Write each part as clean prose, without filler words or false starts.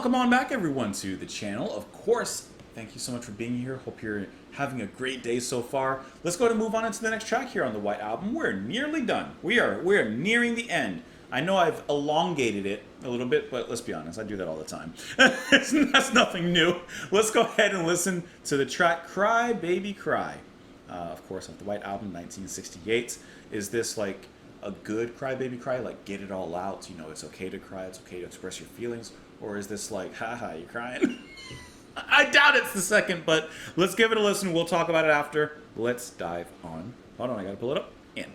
Welcome on back, everyone, to the channel. Of course, thank you so much for being here. Hope you're having a great day so far. Let's go ahead and move on into the next track here on the White Album. We're nearly done. We're nearing the end. I know I've elongated it a little bit, but let's be honest, I do that all the time. That's nothing new. Let's go ahead and listen to the track Cry Baby Cry. Of course, off the White Album, 1968. Is this like a good cry baby cry, like get it all out, you know, it's okay to cry, it's okay to express your feelings? Or is this like, haha, you're crying? I doubt it's the second, but let's give it a listen. We'll talk about it after. Let's dive on. Hold on, I gotta pull it up. In.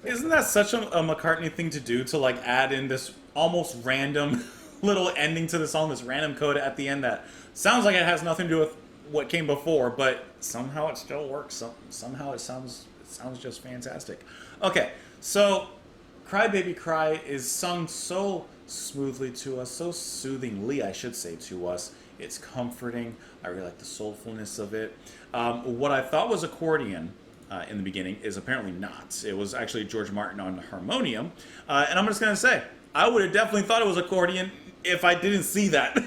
Isn't that such a McCartney thing to do, to like add in this almost random little ending to the song, this random coda at the end that sounds like it has nothing to do with what came before, but somehow it still works. Somehow it sounds just fantastic. Okay, so Cry Baby Cry is sung so smoothly to us, so soothingly, I should say, to us. It's comforting. I really like the soulfulness of it. What I thought was accordion in the beginning is apparently not. It was actually George Martin on harmonium. And I'm just going to say, I would have definitely thought it was accordion if I didn't see that.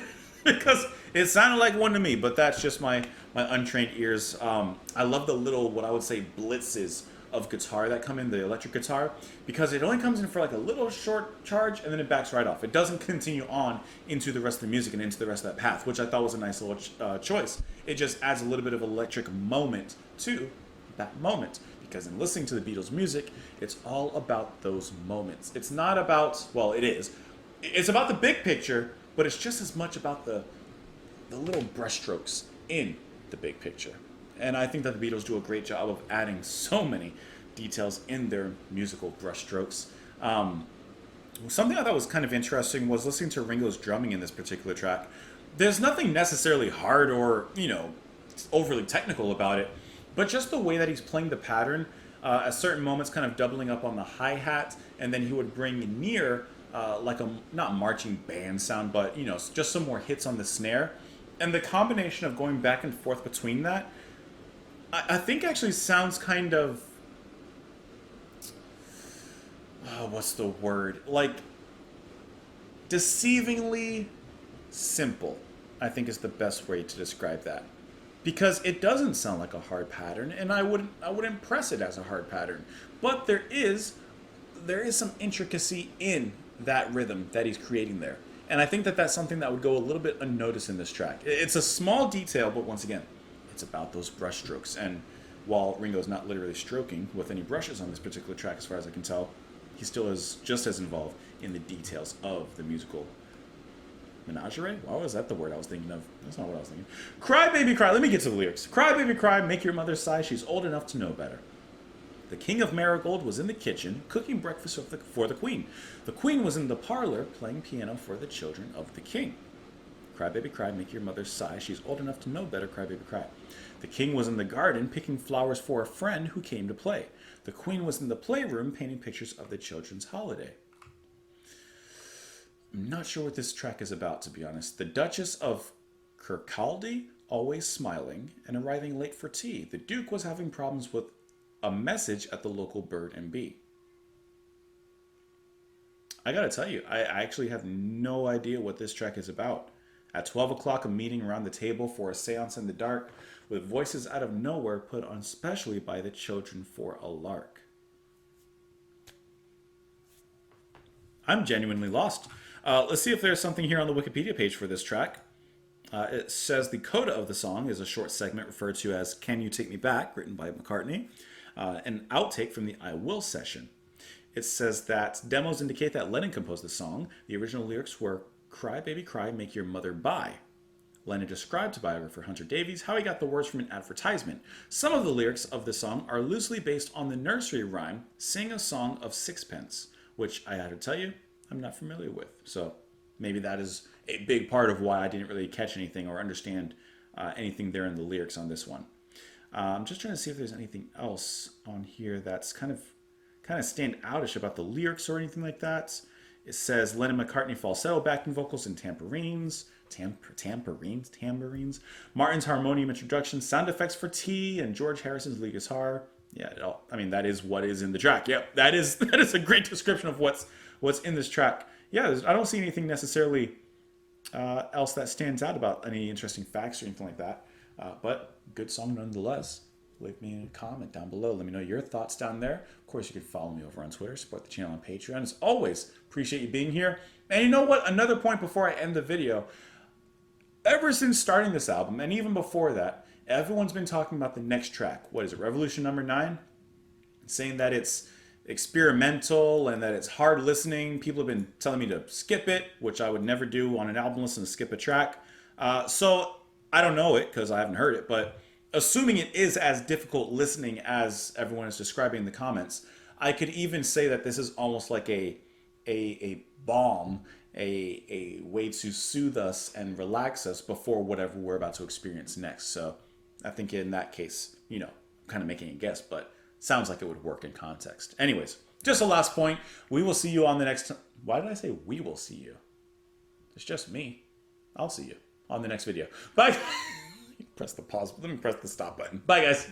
Because it sounded like one to me, but that's just my untrained ears. I love the little, what I would say, blitzes of guitar that come in, the electric guitar, because it only comes in for like a little short charge and then it backs right off. It doesn't continue on into the rest of the music and into the rest of that path, which I thought was a nice little choice. It just adds a little bit of electric moment to that moment, because in listening to the Beatles music, it's all about those moments. It's not about, well, it is. It's about the big picture, but it's just as much about the little brushstrokes in the big picture. And I think that the Beatles do a great job of adding so many details in their musical brushstrokes. Something I thought was kind of interesting was listening to Ringo's drumming in this particular track. There's nothing necessarily hard or, you know, overly technical about it, but just the way that he's playing the pattern, at certain moments kind of doubling up on the hi-hat, and then he would bring near like a, not marching band sound, but, you know, just some more hits on the snare. And the combination of going back and forth between that, I think actually sounds kind of, what's the word? Like, deceivingly simple, I think is the best way to describe that. Because it doesn't sound like a hard pattern, and I wouldn't press it as a hard pattern. But there is some intricacy in that rhythm that he's creating there. And I think that that's something that would go a little bit unnoticed in this track. It's a small detail, but once again, it's about those brush strokes. And while Ringo's not literally stroking with any brushes on this particular track, as far as I can tell, he still is just as involved in the details of the musical menagerie? Why was that the word I was thinking of? That's not what I was thinking. Cry Baby Cry. Let me get to the lyrics. Cry Baby Cry, make your mother sigh. She's old enough to know better. The King of Marigold was in the kitchen cooking breakfast for the Queen. The Queen was in the parlor playing piano for the children of the King. Cry Baby Cry, make your mother sigh. She's old enough to know better. Cry Baby Cry. The King was in the garden picking flowers for a friend who came to play. The Queen was in the playroom painting pictures of the children's holiday. I'm not sure what this track is about, to be honest. The Duchess of Kirkcaldy, always smiling and arriving late for tea. The Duke was having problems with a message at the local Bird and Bee. I gotta tell you, I actually have no idea what this track is about. At 12 o'clock, a meeting around the table for a seance in the dark, with voices out of nowhere put on specially by the children for a lark. I'm genuinely lost. Let's see if there's something here on the Wikipedia page for this track. It says the coda of the song is a short segment referred to as Can You Take Me Back, written by McCartney, an outtake from the I Will session. It says that demos indicate that Lennon composed the song. The original lyrics were Cry Baby Cry, Make Your Mother Buy. Lennon described to biographer Hunter Davies how he got the words from an advertisement. Some of the lyrics of the song are loosely based on the nursery rhyme Sing a Song of Sixpence, which I had to tell you, I'm not familiar with. So maybe that is a big part of why I didn't really catch anything or understand anything there in the lyrics on this one. I'm just trying to see if there's anything else on here that's kind of stand outish about the lyrics or anything like that. It says Lennon McCartney falsetto backing vocals and tambourines. Tambourines. Martin's harmonium introduction, sound effects for T, and George Harrison's lead guitar. Yeah, I mean that is what is in the track. Yep, that is that is a great description of what's in this track. Yeah, I don't see anything necessarily else that stands out about any interesting facts or anything like that. But good song nonetheless. Leave me a comment down below. Let me know your thoughts down there. Of course, you can follow me over on Twitter, support the channel on Patreon. As always, appreciate you being here. And you know what? Another point before I end the video. Ever since starting this album, and even before that, everyone's been talking about the next track. What is it, Revolution number 9? Saying that it's experimental and that it's hard listening. People have been telling me to skip it, which I would never do on an album listen to skip a track. So I don't know it because I haven't heard it, but assuming it is as difficult listening as everyone is describing in the comments, I could even say that this is almost like a balm, a way to soothe us and relax us before whatever we're about to experience next. So I think in that case, kind of making a guess, but sounds like it would work in context. Anyways, just a last point. We will see you on the next... Why did I say we will see you? It's just me. I'll see you on the next video. Bye. Press the pause. Let me press the stop button. Bye, guys.